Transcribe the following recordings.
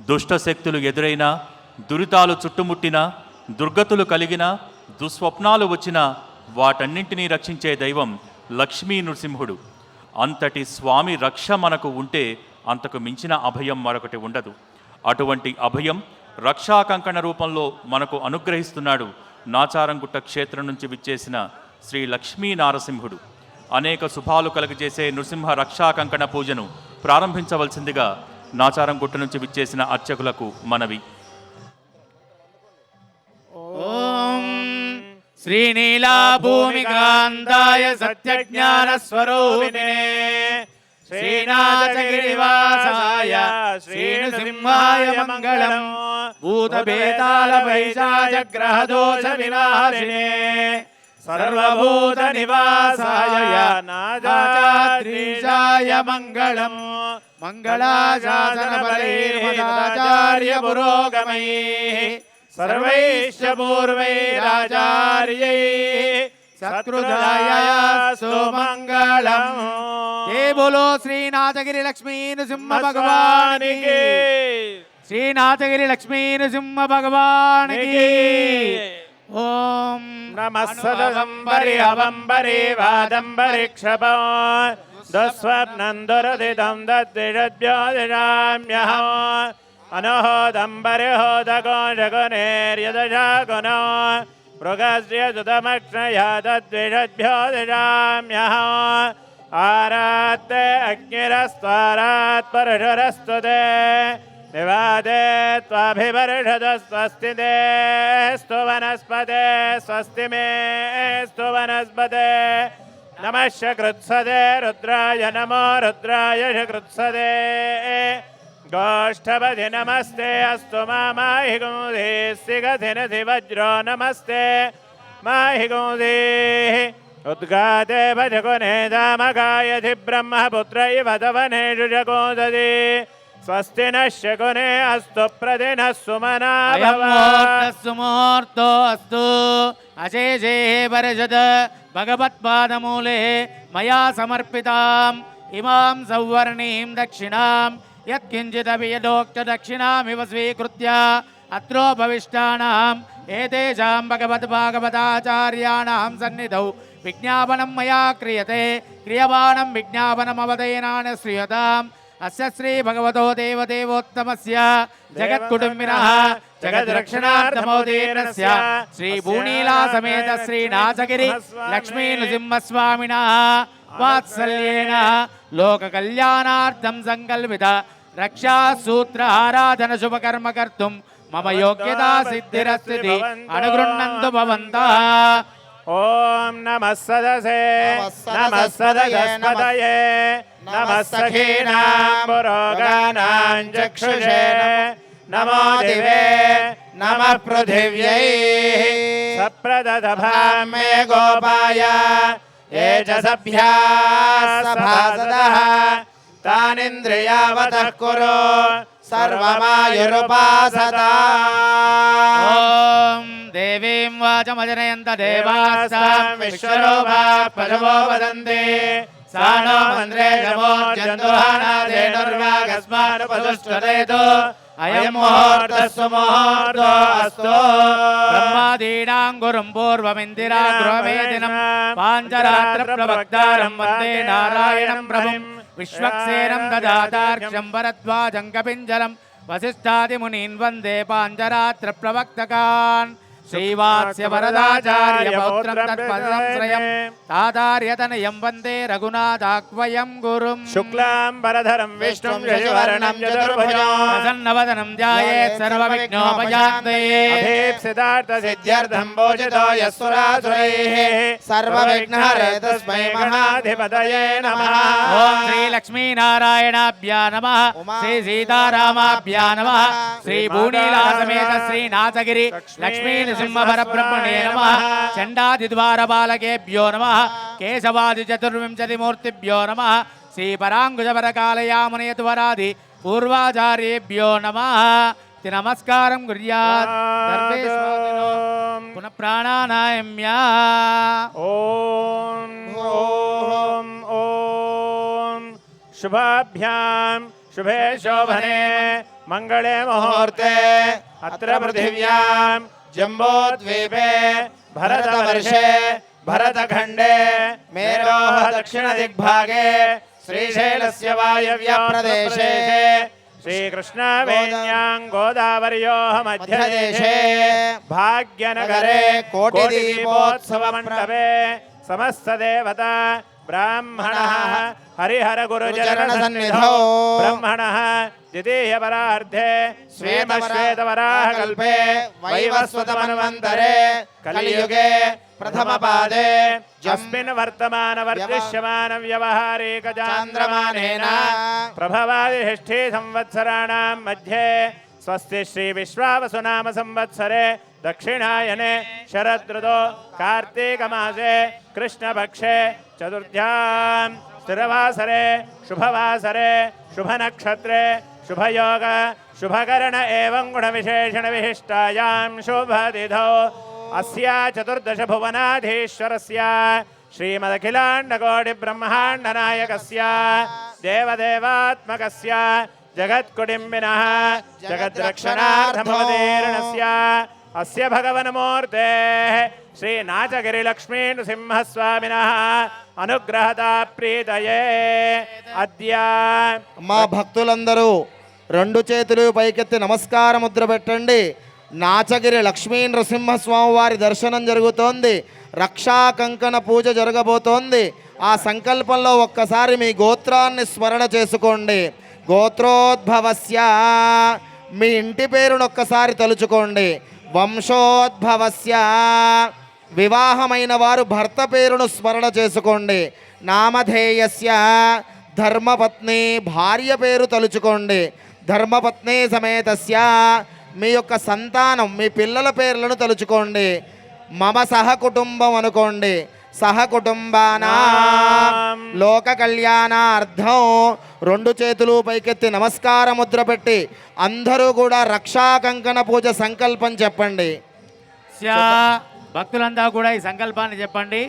దుష్టశక్తులు ఎదురైనా, దురితాలు చుట్టుముట్టినా, దుర్గతులు కలిగిన, దుస్వప్నాలు వచ్చినా వాటన్నింటినీ రక్షించే దైవం లక్ష్మీ నృసింహుడు. అంతటి స్వామి రక్ష మనకు ఉంటే అంతకు మించిన అభయం మరొకటి ఉండదు. అటువంటి అభయం రక్షాకంకణ రూపంలో మనకు అనుగ్రహిస్తున్నాడు నాచారంగుట్ట క్షేత్రం నుంచి విచ్చేసిన శ్రీ లక్ష్మీ నారసింహుడు. అనేక శుభాలు కలుగజేసే నృసింహ రక్షాకంకణ పూజను ప్రారంభించవలసిందిగా నాచారంగుట్ట నుంచి విచ్చేసిన అర్చకులకు మనవి. ఓం శ్రీనీలా భూమికాంతాయ సత్యజ్ఞాన స్వరూపిణే శ్రీనాథగిరివాసాయ శ్రీనృసింహాయ మంగళం. భూతభేతాళ పైశాచగ్రహదోష వినాశినే సర్వభూత నివాసాయ నాదాచాద్రీశాయ మంగళం. మంగళాశాసన బలైర్మదాచార్య పురోగమైః సర్వైశ్చ పూర్వైరాచార్యైః సత్కృతాయాస్తు మంగళం. జై బోలో శ్రీనాథగిరి లక్ష్మీ నృసింహ భగవానికి, శ్రీనాథగిరి లక్ష్మీ నృసింహ భగవానికి. ఓం నమః సదంబరి అవంబరి వాదంబరి క్షపం దుస్వప్నం దురదితం దద్విషద్భ్యోదిషామ్యహం అనోదంబరి హోదగోషగునేర్యదశాగుణో మృగస్య సుతమక్షయా తద్విషద్భ్యోదిషామ్యహం ఆరాత్తే అగ్నిరస్త్వారాత్ పరుషురస్తుతే నివాదే త్వాభివర్షద స్వస్తి తే స్తు వనస్పతే స్వస్తి మే స్తు వనస్పతే. నమః శకృత్సదే రుద్రాయ నమో రుద్రాయ శకృత్సదే గోష్ఠపతి నమస్తే అస్తు మాహి గుంధీ సిగధినధి వజ్రో నమస్తే మాహి గుంధీ ఉద్గాతే భజగునే దామగాయధి బ్రహ్మపుత్ర ఇవ తవనేషు జగోదది స్వస్తి నః శకునే అస్తు ప్రదినః సుమనా సుముహూర్తో అస్తు అశేషే పరిషద్ భగవత్పాదమూలే మయా సమర్పితాం ఇమాం సౌవర్ణీం దక్షిణాం యత్కించిదపి యదోక్త దక్షిణామివ స్వీకృత్య అత్రోపవిష్టానాం ఏతేషాం భగవద్భాగవతాచార్యాణాం సన్నిధౌ విజ్ఞాపనం మయా క్రియతే క్రియమాణం విజ్ఞాపనమవదేనాన శ్రీయతాం. అస్య శ్రీ భగవతో దేవదేవోత్తమస్య జగత్కుటుంబినః జగద్రక్షణార్థమోదీర్ణస్య శ్రీ భూనీలా సమేత శ్రీనాథగిరి లక్ష్మీ నృసింహస్వామినః వాత్సల్యేన లోక కళ్యాణార్థం సంకల్పిత రక్షా సూత్ర ఆరాధన శుభకర్మ కర్తుం మమ యోగ్యతా సిద్ధిరస్తి అనుగృహ్ణంతు భవంతః. ఓం నమః సదసే నమః సదయస్పదయే నమః సఖీనాం పురోగానాం చక్షుషే నమో దివే నమః పృథివ్యై సప్రదదభాం మే గోపాయ ఏ చ సభ్యాః సభాసదః తానింద్రియావతః కురు సర్వమాయురుపాసతాం. ఓం దేవీం వాచమజనయంత దేవాస్తాం విశ్వరూపా పశవో వదంతి సానో మంత్రే శమోర్జంతుహానాదేనుర్వాగస్మానుపదుష్టురేతు అయం ముహూర్తః సుముహూర్తో అస్తు. బ్రహ్మాదీనాం గురుం పూర్వమిందిరా గృహవేదినం పాంచరాత్ర ప్రవక్తారం వందే నారాయణం ప్రభుం విశ్వక్సేనం దదాతార్క్ష్యం వరద్వాజం కపింజలం వసిష్ఠాదిమునీన్ వందే పాంచరాత్ర ప్రవక్తకాన్. శ్రీవాత్స్య వరదాచార్య పౌత్రం తత్పదశ్రయం తాతార్యతనయం వందే రఘునాథాక్వయం గురుం. శుక్లాంబరధరం విష్ణుం శశివర్ణం చతుర్భుజం ప్రసన్నవదనం ధ్యాయేత్ సర్వవిఘ్నోపశాంతయే. అభీప్సితార్థ సిద్ధ్యర్థం భోజితో యస్సురాసురైః సర్వవిఘ్నహరే తస్మై మహాధిపతయే నమః. ఓం శ్రీ లక్ష్మీనారాయణాభ్యా నమః శ్రీ సీతారామాభ్యా నమః శ్రీ భూనీలా సమేత శ్రీనాథగిరి లక్ష్మీ నృసింహపరబ్రహ్మణే నమః. చండాదిద్వారపాలకేభ్యో నమః కేశవాది చతుర్వింశతిమూర్తిభ్యో నమః. శ్రీపరాంకుశపరకాలయామునేతువరాది పూర్వాచార్యేభ్యో నమః. నమస్కారం కుర్యాత్ పునః ప్రాణానాయమ్య. ఓం ఓం ఓం శుభాభ్యాం శుభే శోభనే मङ्गले मुहूर्ते अत्र पृथिव्यां जम्बोद्वीपे भरतवर्षे भरतखण्डे मेरोः दक्षिणदिग्भागे श्रीशैलस्य वायव्यप्रदेशे श्रीकृष्णवेण्यां गोदावर्योः मध्यदेशे भाग्यनगरे कोटिदीपोत्सवमण्डपे समस्तदेवता ब्राह्मणः हरिहरगुरुचरणसन्निधौ ब्रह्मणः द्वितीयपरार्धे श्वेतवराहकल्पे वैवस्वतमन्वन्तरे कलियुगे प्रथमपादे अस्मिन् वर्तमानवर्धिष्यमानव्यवहारिकचान्द्रमानेन प्रभवादिषष्ठी संवत्सराणां मध्ये स्वस्ति श्रीविश्वावसुनाम संवत्सरे दक्षिणायने शरदृतो कार्तीकमासे कृष्णपक्षे चतुर्थ्यां स्थिरवासरे शुभवासरे शुभनक्षत्रे शुभयोग शुभकरण एवं गुणविशेषणविशिष्टायां शुभतिथौ अस्या चतुर्दश भुवनाधीश्वरस्य श्रीमदखिलाण्डकोटिब्रह्माण्डनायकस्य देवदेवात्मकस्य जगत्कुटिम्बिनः जगद्रक्षणार्थमवतीर्णस्य अस्य भगवन्मूर्तेः श्रीनाचगिरिलक्ष्मीनृसिंहस्वामिनः अनुग्रहता प्रीतये अद्य మా భక్తులందరూ రెండు చేతులు పైకెత్తి నమస్కార ముద్ర పెట్టండి. నాచగిరి లక్ష్మీ నృసింహస్వామి వారి దర్శనం జరుగుతోంది. రక్షా కంకణ పూజ జరగబోతోంది. ఆ సంకల్పంలో ఒక్కసారి మీ గోత్రాన్ని స్మరణ చేసుకోండి. గోత్రోద్భవస్య మీ ఇంటి పేరును ఒక్కసారి తలుచుకోండి. వంశోద్భవస్య వివాహమైన వారు భర్త పేరును స్మరణ చేసుకోండి. నామధేయస్య ధర్మపత్ని భార్య పేరు తలుచుకోండి. ధర్మపత్ని సమేతస్య మీ యొక్క సంతానం మీ పిల్లల పేర్లను తలుచుకోండి. మమ సహకుటుంబం అనుకోండి. సహకుటుంబానా లోక కళ్యాణార్థం రెండు చేతులు పైకెత్తి నమస్కార ముద్ర పెట్టి అందరూ కూడా రక్షా కంకణ పూజ సంకల్పం చెప్పండి. భక్తులంతా కూడా ఈ సంకల్పాన్ని చెప్పండి.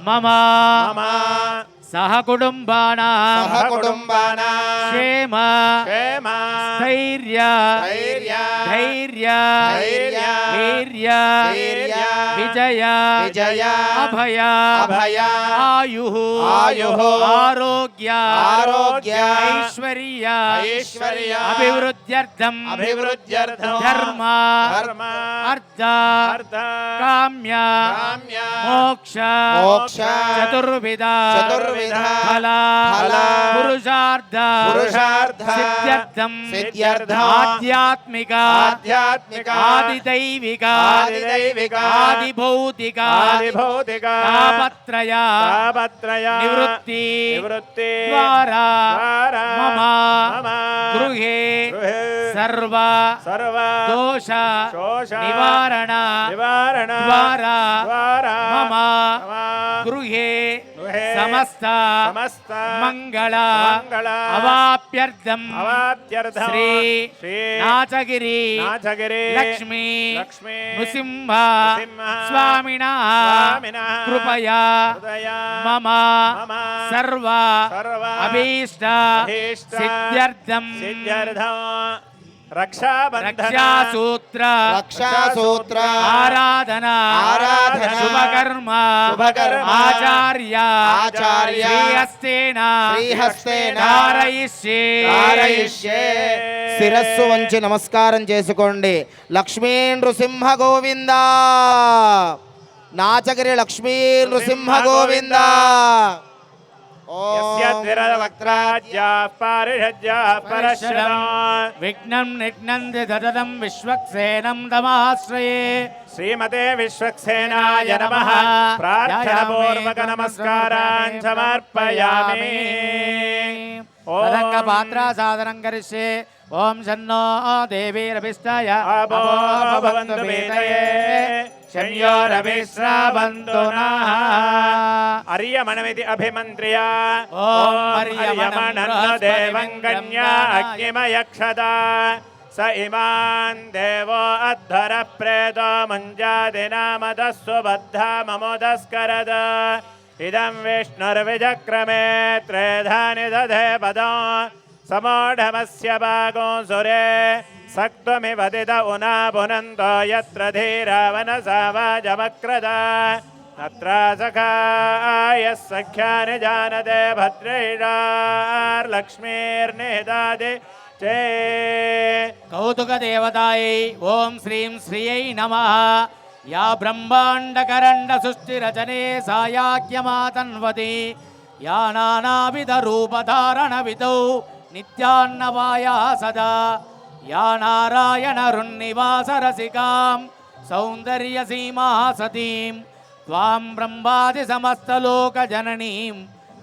మమ मम సహకుటుంబానాం सहकुटुम्बानां క్షేమ क्षेम స్థైర్య धैर्य ధైర్య धैर्य వీర్య वीर्य విజయ विजय అభయ अभय ఆయు आयुः ఆరోగ్య आरोग्य ఐశ్వర్య ऐश्वर्य అభివృద్ధ్యర్థం अभिवृद्ध्यर्थं ధర్మ धर्म అర్థ अर्थ కామ్య काम्य మోక్ష మోక్ష చతుర్విధ चतुर्विध ఫల फल పురుషార్థ पुरुषार्थ సిద్ధ్యర్థం सिद्ध्यर्थं ఆధ్యాత్మిక आध्यात्मिक ఆదిదైవిక आदिदैविक ఆదిభౌతిక आदिभौतिक తాపత్రయ तापत्रय నివృత్తి निवृत्ति ద్వారా द्वारा మమ मम గృహే गृहे సర్వ सर्व దోష शोष నివారణ निवारण द्वारा द्वारा मम मम గృహే गृहे సమస్త समस्त మంగళ मंगल అవాప్యర్థం अवाप्त्यर्थं శ్రీ श्री నాచగిరి नाचगिरि లక్ష్మీ लक्ष्मी నృసింహ नृसिंह స్వామినః स्वामिनः కృపయా हृदय మమ मम సర్వ सर्व అభీష్ట अभीष्ट సిద్ధ్యర్థం सिद्ध्यर्थं रक्षाबन्धन రక్షాసూత్ర రక్షాసూత్ర ఆరాధన ఆరాధన శుభకర్మ శుభకర్మ ఆచార్య ఆచార్య శ్రీహస్తేన శ్రీహస్తేన ధారయిష్యే ధారయిష్యే. శిరస్సు వంచి నమస్కారం చేసుకోండి. లక్ష్మీ నృసింహ గోవింద నాచగిరి లక్ష్మీ నృసింహ గోవింద. यस्य द्विरवक्त्राद्याः पारिषद्याः परश्रदा విఘ్నం నిఘ్నంది దదదం విశ్వక్సేనం తమాశ్రయే श्रीमते विश्वक्सेनाय नमः प्रार्थनापूर्वक नमस्कारान् समर्पयामि తదంగ పాత్ర సాధనం కరిష్యే. ఓం షన్నో దేవీరభిష్టాయ आपो भवन्तु वेदये शन्योरभिश्रावन्तु नः अर्यमणमिति अभिमन्त्र्य ॐ अर्यमणन्न देवं कन्या अग्निमयक्षदा स इमान् देवो अध्वरः प्रेतो मुञ्जादिनामदस्सु बद्धा ममोदस्करद इदं विष्णुर्विजक्रमे त्रेधानि दधे पदं समोढमस्य भागो सुरे सक्त्वमिवदित उना पुनन्तो यत्र धीरावनसा वाजमक्रदा अत्र सखायः सख्यानि जानते भद्रैरार्लक्ष्मीर्निहितादि चे కౌతుక దేవతాయై ఓం శ్రీం శ్రియై నమః యా బ్రహ్మాండకరండ సృష్టి రచనే సాయాఖ్యమాతన్వతి యా నానావిధ రూపధారణ విధౌ నిత్యాన్నవాయా సదా యా నారాయణ రున్నివాస రసికాం సౌందర్య సీమా సతీం త్వాం బ్రహ్మాది సమస్తలోక జననీం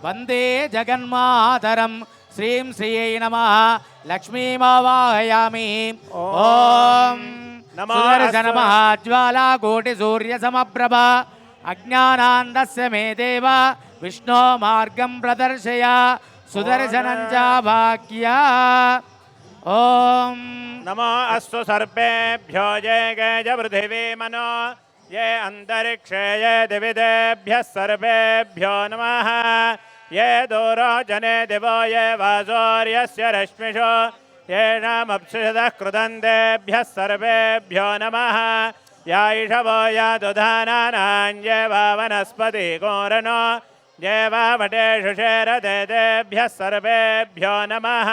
వందే జగన్మాతరం శ్రీం శ్రీయై నమః లక్ష్మీమావాహయామి ఓం నమో సుదర్శన మహాజ్వాలా కోటి సూర్య సమప్రభ అజ్ఞానాందస్య మే దేవ విష్ణో మార్గం ప్రదర్శయ సుదర్శనం చ భాగ్య ఓం नमो अस्तु सर्पेभ्यो ये गज पृथिवी मनो ये अंतरिक्षे ये दिविदेभ्यः सर्वेभ्यो नमः ये दूरो जने दिवो ये वासोर्यस्य रश्मिषो येषामप्सुषतः कृदन्तेभ्यः सर्वेभ्यो नमः या इषवो या दुधानानां ये वा वनस्पतिकोरनो ये वा वटेषु शेरते तेभ्यः सर्वेभ्यो नमः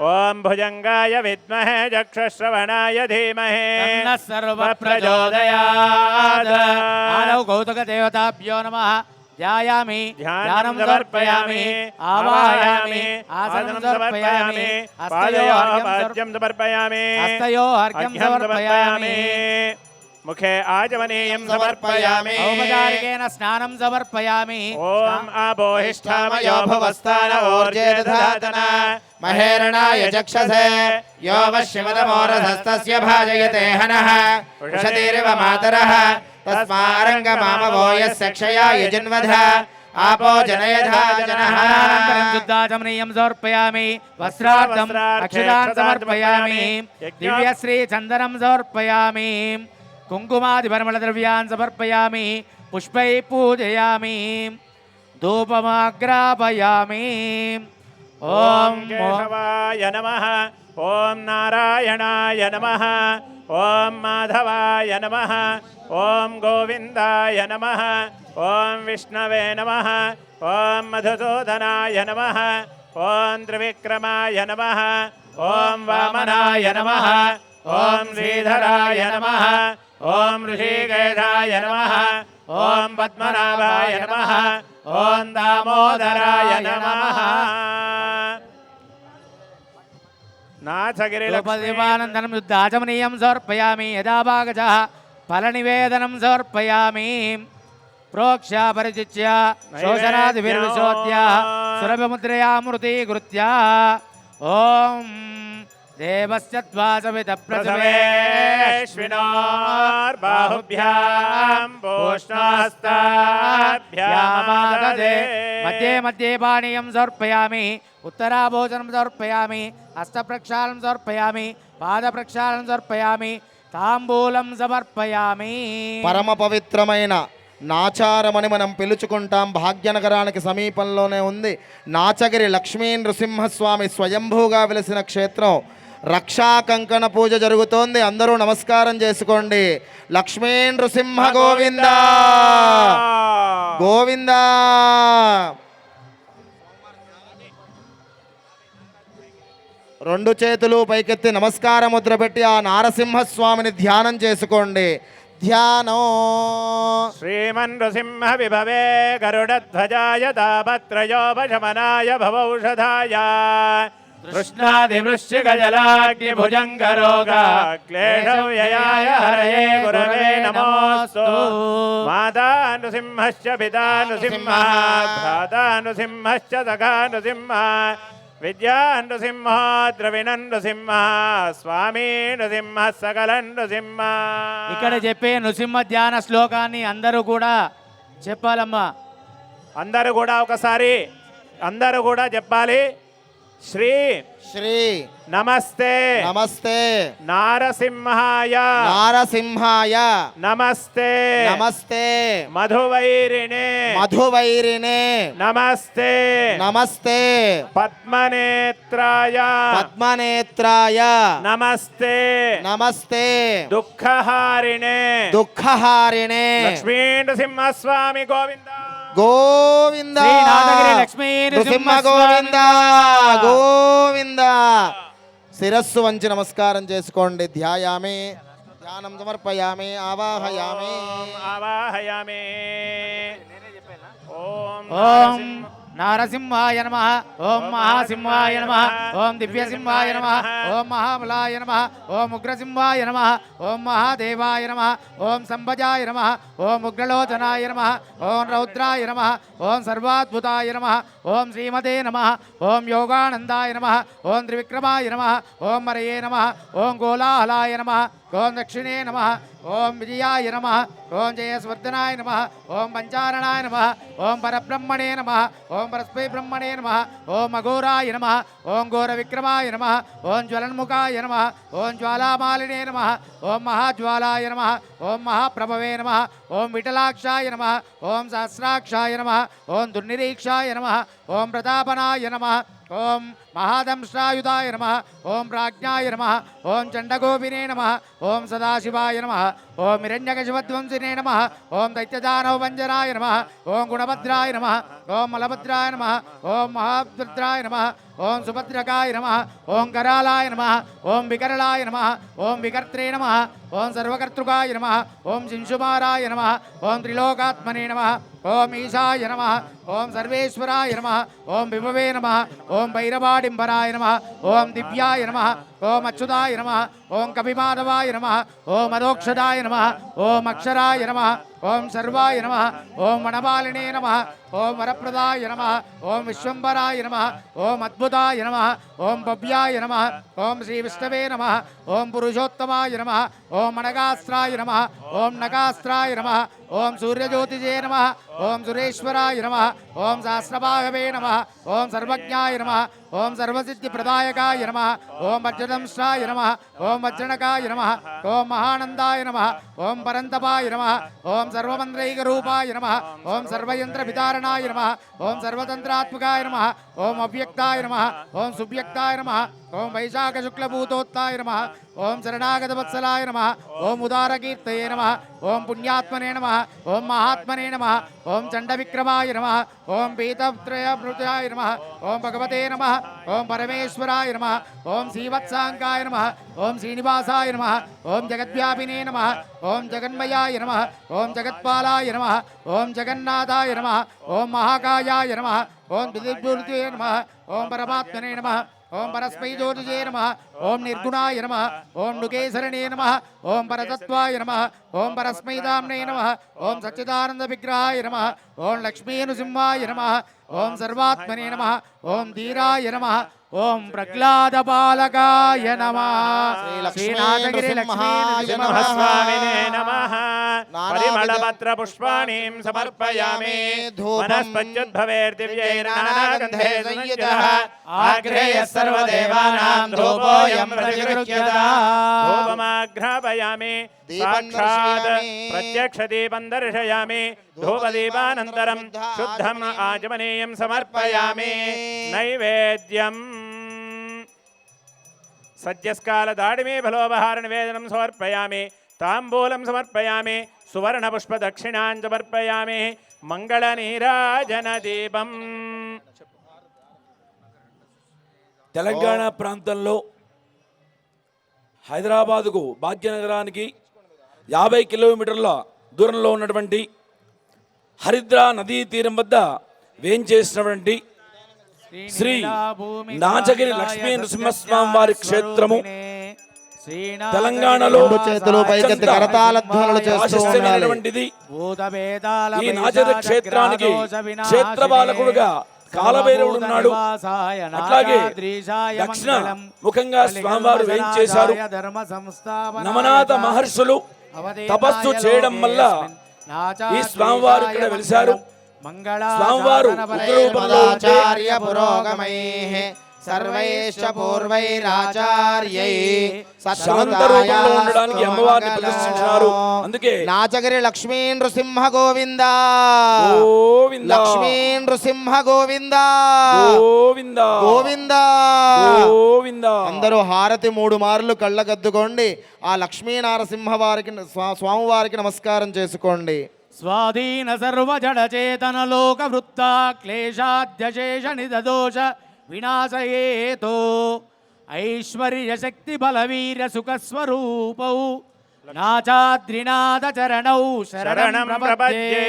ओम भुजंगाय विद्महे चक्षुश्रवणाय धीमहि तन्नः सर्वः प्रचोदयात् आदौ कौतुक देवताभ्यो नमः ध्यायामि ध्यानं समर्पयामि आवाहयामि आसनं समर्पयामि हस्तयोर्घ्यं समर्पयामि हस्तयोर्घ्यं समर्पयामि मुखे आचमनीयं समर्पयामि औपचारिकेन स्नानं समर्पयामि ओम आबोहिष्ठामयो भवस्थान ऊर्जे दधातना महेरणाय चक्षसे यो वश्यमदमोरधस्तस्य भाजयते हनः उषतीरिव मातरः तस्मारङ्गमामवो यस्य क्षया यजुन्वध आपो जनयधा जनः शुद्धाचमनीयं समर्पयामि वस्त्रार्थम् अक्षतान् समर्पयामि दिव्यश्री चन्दनं समर्पयामि कुङ्कुमादिपरिमलद्रव्यान् समर्पयामि पुष्पैः पूजयामि धूपमाग्रापयामि ओम केशवाय नमः ओम नारायणाय नमः ओम माधवाय नमः ओम गोविन्दाय नमः ओम विष्णवे नमः ओम मधुसूदनाय नमः ओम त्रिविक्रमाय नमः ओम वामनाय नमः ओम श्रीधराय नमः ओम ऋषिकेशाय नमः ओम पद्मनाभाय नमः ओम दामोदराय नमः नाथगिरिलक्ष्मीनन्दनं शुद्धाचमनीयं समर्पयामि यदाभागजः फलनिवेदनं समर्पयामि प्रोक्ष्य परिचिच्य शोषणादिभिर्विशोध्य सुरभिमुद्रयामृतीकृत्य ॐ देवस्य प्रथमेश्विनोर्बाहुभ्यां पूष्णास्ताभ्यामाददे मध्ये मध्ये पानीयं समर्पयामि उत्तराभोजनं समर्पयामि हस्तप्रक्षालनं समर्पयामि पादप्रक्षालनं समर्पयामि తాంబూలం సమర్పయామి. పరమ పవిత్రమైన నాచారమని మనం పిలుచుకుంటాం. భాగ్యనగరానికి సమీపంలోనే ఉంది నాచగిరి లక్ష్మీ నృసింహస్వామి స్వయంభూగా వెలిసిన క్షేత్రం. రక్షా కంకణ పూజ జరుగుతోంది. అందరూ నమస్కారం చేసుకోండి. లక్ష్మీ నృసింహ గోవింద గోవింద. రెండు చేతులు పైకెత్తి నమస్కార ముద్ర పెట్టి ఆ నారసింహస్వామిని ధ్యానం చేసుకోండి. ధ్యానం. శ్రీమన్ నృసింహ విభవే గరుడధ్వజాయ తాపత్రయోపశమనాయ భవౌషధాయ కృష్ణాదివృశ్చికజలాగ్నిభుజంగరోగాక్లేశవ్యయాయ హరయే గురవే నమోస్తు. మాతా నృసింహశ్చ పితా నృసింహ భ్రాతా నృసింహశ్చ సఖా నృసింహ విద్యా నృసింహ ద్రవిణన్ నృసింహ స్వామి నృసింహ సకలన్ నృసింహ. ఇక్కడ చెప్పే నృసింహ ధ్యాన శ్లోకాన్ని అందరూ కూడా చెప్పాలమ్మా. అందరూ కూడా ఒకసారి అందరూ కూడా చెప్పాలి. శ్రీ శ్రీ నమస్తే నమస్తే నారసింహాయ నారసింహాయ నమస్తే నమస్తే మధువైరిణే మధువైరిణే నమస్తే నమస్తే పద్మనేత్రాయ పద్మనేత్రాయ నమస్తే నమస్తే దుఃఖహారిణే దుఃఖహారిణే లక్ష్మీ నృసింహస్వామి గోవింద గోవింద శ్రీ నాదగిరి లక్ష్మీ నృసింహ నృసింహ గోవింద గోవింద శిరస్సు వంచి నమస్కారం చేసుకోండి. ధ్యాయామి, ధ్యానం సమర్పయామి, ఆవాహయామి. ఆవాహయామి. ఓం ఓం నారసింహాయ నమః. ఓం మహాసింహాయ నమః. ఓం దివ్యసింహాయ నమః. ఓం మహాబలాయ నమః. ఓం ఉగ్రసింహాయ నమః. ఓం మహాదేవాయ నమః. ఓం సంభజాయ నమః. ఓం ఉగ్రలోచనాయ నమః. ఓం రౌద్రాయ నమః. ఓం సర్వాద్భుతాయ నమః. ఓం శ్రీమతే నమః. ఓం యోగానందాయ నమః. ఓం త్రివిక్రమాయ నమః. ఓం మరయే నమః. ఓం గోలాహలాయ నమః. ఓం దక్షిణే నమః. ఓం విజయాయ నమః. ఓం జయస్వర్ధనాయ నమః. ఓం పంచారణాయ నమః. ఓం పరబ్రహ్మణే నమః. ఓం పరస్మై బ్రహ్మణే నమః. ఓం అఘోరాయ నమః. ఓం ఘోర విక్రమాయ నమః. ఓం జ్వలన్ముఖాయ నమః. ఓం జ్వాలామాలినే నమః. ఓం మహాజ్వాలాయ నమః. ఓం మహాప్రభవే నమః. ఓం విఠలాక్షాయ నమః. ఓం సహస్రాక్షాయ నమః. ఓం దుర్నిరీక్షాయ నమః. ఓం ప్రతాపనాయ నమః. ఓం మహాదంశ్రాయుధాయ నమః. ఓం ప్రాజ్ఞాయ నమః. ఓం చండగోపినే నమః. ఓం సదాశివాయ నమః. ఓం హిరణ్యకశిపధ్వంసినే నమః. ఓం దైత్యదానవభంజనాయ నమః. ఓం గుణభద్రాయ నమః. ఓం మలభద్రాయ నమః. ఓం మహాభద్రాయ నమః. ఓం సుభద్రకాయ నమః. ఓం కరాలాయ నమః. ఓం వికరళాయ నమః. ఓం వికర్త్రే నమః. ఓం సర్వకర్తృకాయ నమః. ఓం శింశుమారాయ నమః. ఓం త్రిలోకాత్మనే నమః. ఓం ఈశాయ నమః. ఓం సర్వేశ్వరాయ నమః. ఓం విభవే నమః. ఓం భైరవాడింబరాయ నమః. ఓం దివ్యాయ నమః. ఓం అచ్యుతాయ నమః. ఓం కపిమాధవాయ నమః. ఓం అదోక్షదాయ నమః. ఓం అక్షరాయ నమః. ఓం సర్వాయ నమః. ఓం వనమాలినే నమః. ఓం వరప్రదాయ నమః. ఓం విశ్వంబరాయ నమః. ఓం అద్భుతాయ నమః. ఓం భవ్యాయ నమః. ఓం శ్రీ విష్ణవే నమః. ఓం పురుషోత్తమాయ నమః. ఓం అనగాస్త్రాయ నమః. ఓం నగాస్త్రాయ నమః. ఓం సూర్యజ్యోతిజే నమః. ఓం సురేశ్వరాయ నమః. ఓం సహస్రభాగవే నమః. ఓం సర్వజ్ఞాయ నమః. ఓం సర్వసిద్ధిప్రదాయకాయ నమః. ఓం వజ్రదంశ్రాయ నమః. ఓం వజ్రణకాయ నమః. ఓం మహానందాయ నమః. ఓం పరంతపాయ నమః. ఓం సర్వమంత్రైకరూపాయ నమః. ఓం సర్వయంత్రవితారణాయ నమః. ఓం సర్వతంత్రాత్మకాయ నమః. ఓం అవ్యక్తాయ నమః. ఓం సువ్యక్తాయ నమః. ఓం వైశాఖశుక్లభూతోత్తాయ నమః. ఓం శరణాగతవత్సలాయ నమః. ఓం ఉదారకీర్తయే నమః. ఓం పుణ్యాత్మనే నమః. ఓం మహాత్మనే నమః. ఓం చండవిక్రమాయ నమః. ఓం పీతత్రయభృతాయ నమః. ఓం భగవతే నమః. ఓం పరమేశ్వరాయ నమః. ఓం శ్రీవత్సాంకాయ నమః. ఓం శ్రీనివాసాయ నమః. ఓం జగద్వ్యాపినే నమః. ఓం జగన్మయాయ నమః. ఓం జగత్పాలాయ నమః. ఓం జగన్నాథాయ నమః. ఓం మహాకాయాయ నమః. ఓం విద్యుత్తే నమః. ఓం పరమాత్మనే నమః. ఓం పరస్మై జ్యోతిజే నమః. ఓం నిర్గుణాయ నమః. ఓం నుకేశరణే నమః. ఓం పరతత్వాయ నమః. ఓం పరస్మై దామ్నే నమః. ఓం సచ్చిదానంద విగ్రహాయ నమః. ఓం లక్ష్మీ నృసింహాయ నమః. ఓం సర్వాత్మనే నమః. ఓం ధీరాయ నమః. ఓం ప్రహ్లాద బాలకాయ నమః. శ్రీనాథగిరి లక్ష్మీ నృసింహస్వామినే నమః. నానావిధ పరిమళపత్ర పుష్పాణీం సమర్పయామి. ధూపం వనస్పత్యుద్భవేర్దివ్యైర్నానాగంధే సంయుతః. ఆగ్రేయ సర్వదేవానాం ధూపోయం ప్రతిగృహ్యతాః. ధూపమాఘ్రాపయామి. దీపం సాక్షాత్ దర్శయామి. ప్రత్యక్ష దీపం దర్శయామి. ధూపదీపానంతరం శుద్ధం ఆచమనీయం సమర్పయామి. నైవేద్యం సద్యస్కాల దాడిమే ఫలోపహార నివేదనం సమర్పయామి. తాంబూలం సమర్పయామి. సువర్ణపుష్ప దక్షిణాం సమర్పయామి. మంగళ నీరాజన దీపం. తెలంగాణ ప్రాంతంలో హైదరాబాదుకు భాగ్యనగరానికి 50 కిలోమీటర్ల దూరంలో ఉన్నటువంటి హరిద్రా నదీ తీరం వద్ద వేంచేసినటువంటి శ్రీ నాచగిరి లక్ష్మీ నృసింహస్వామి వారి క్షేత్రము తెలంగాణలో రెండు చేతులు పైకెత్తి కరతాళ ధ్వనులు చేస్తూ ఉండాలి. ఆశిస్తున్నటువంటిది. ఈ నాచగిరి క్షేత్రానికి క్షేత్రపాలకుడుగా కాలభైరవుడు ఉన్నాడు. అట్లాగే దక్షిణ ముఖంగా స్వామివారు వేంచేశారు. నమనాథ మహర్షులు తపస్సు చేయడం వల్ల ఈ స్వామివారు ఇక్కడ వెలిశారు. స్వామివారు ఉగ్రరూపంలో ఉంటే పురోగమైః సర్వైశ్చ పూర్వైరాచార్యై శాంత రూపంలో ఉండడానికి అమ్మవారిని ప్రతిష్ఠించారు. అందుకే నాచగిరి లక్ష్మీ నృసింహ గోవింద గోవింద లక్ష్మీ నృసింహ గోవింద గోవింద గోవింద గోవింద. అందరూ హారతి 3 మార్లు కళ్ళగద్దుకోండి. ఆ లక్ష్మీ నారసింహ వారికి స్వామివారికి నమస్కారం చేసుకోండి. స్వాధీన సర్వ జడ చేతన లోక వృత్త క్లేశాద్యశేష నిదోష వినాశయేతో ఐశ్వర్య శక్తి బలవీర్య సుఖ స్వరూపౌ నాచాద్రినాథ చరణౌ శరణం ప్రపద్యే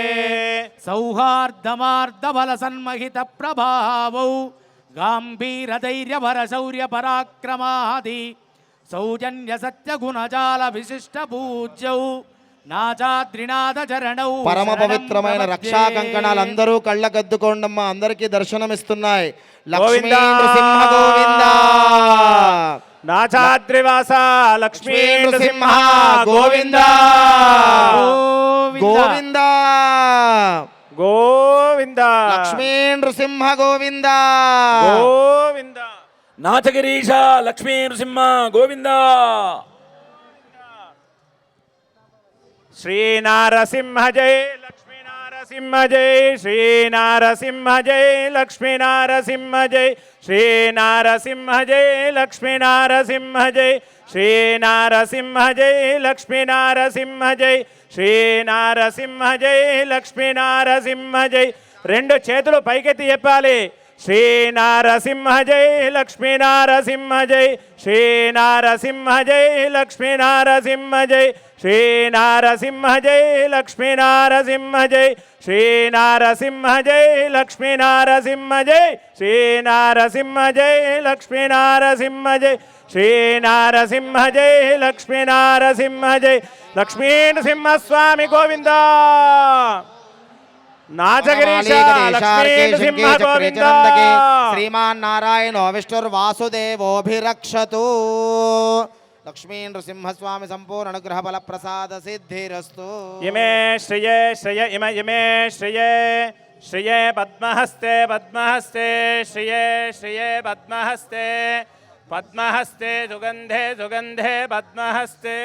సౌహార్దమార్ద బల సన్మహిత ప్రభావౌ గాంభీర ధైర్య వర శౌర్య పరాక్రమాది సౌజన్య సత్య గుణజాల విశిష్ట పూజ్యౌ నాచాద్రినాథ చరణౌ పరమ పవిత్రమైన రక్షా కంకణాలు అందరూ కళ్ళగద్దుకోండమ్మా. అందరికీ దర్శనమిస్తున్నాయి. లక్ష్మీ నృసింహ గోవింద నాచాద్రివాస లక్ష్మీ నృసింహ గోవింద గోవింద గోవింద లక్ష్మీ నృసింహ గోవింద గోవింద. నాచగిరీశ లక్ష్మీ నృసింహ గోవింద. శ్రీ నారసింహ జై లక్ష్మీ నారసింహ జై శ్రీ నారసింహ జై లక్ష్మీ నారసింహ జై శ్రీ నారసింహ జై లక్ష్మీ నారసింహ జై శ్రీ నారసింహ జై లక్ష్మీ నారసింహ జై శ్రీ నారసింహ జై లక్ష్మీ నారసింహ జై. 2 చేతులు పైకెత్తి చెప్పాలి. శ్రీ నారసింహ జై లక్ష్మీ నారసింహ జై శ్రీ నారసింహ జై లక్ష్మీ నారసింహ జై శ్రీ నారసింహ జై లక్ష్మీ నారసింహ జై శ్రీ నారసింహ జై లక్ష్మీ నారసింహ జై శ్రీ నారసింహ జై లక్ష్మీ నారసింహ జై శ్రీ నారసింహ జై లక్ష్మీ నారసింహ జై. లక్ష్మీ నృసింహస్వామి గోవింద. నాచగిరీశ లక్ష్మీ నృసింహ గోవింద. శ్రీమాన్ నారాయణో విష్ణుర్వాసుదేవోభిరక్షతు. లక్ష్మీ నృసింహస్వామి సంపూర్ణ అనుగ్రహ ఫల ప్రసాద సిద్ధిరస్తు. ఇమే శ్రియే శ్రియ ఇమే శ్రియే శ్రియే పద్మహస్తే పద్మహస్తే శ్రియే శ్రియే పద్మహస్తే పద్మహస్తే సుగంధే సుగంధే పద్మహస్తే.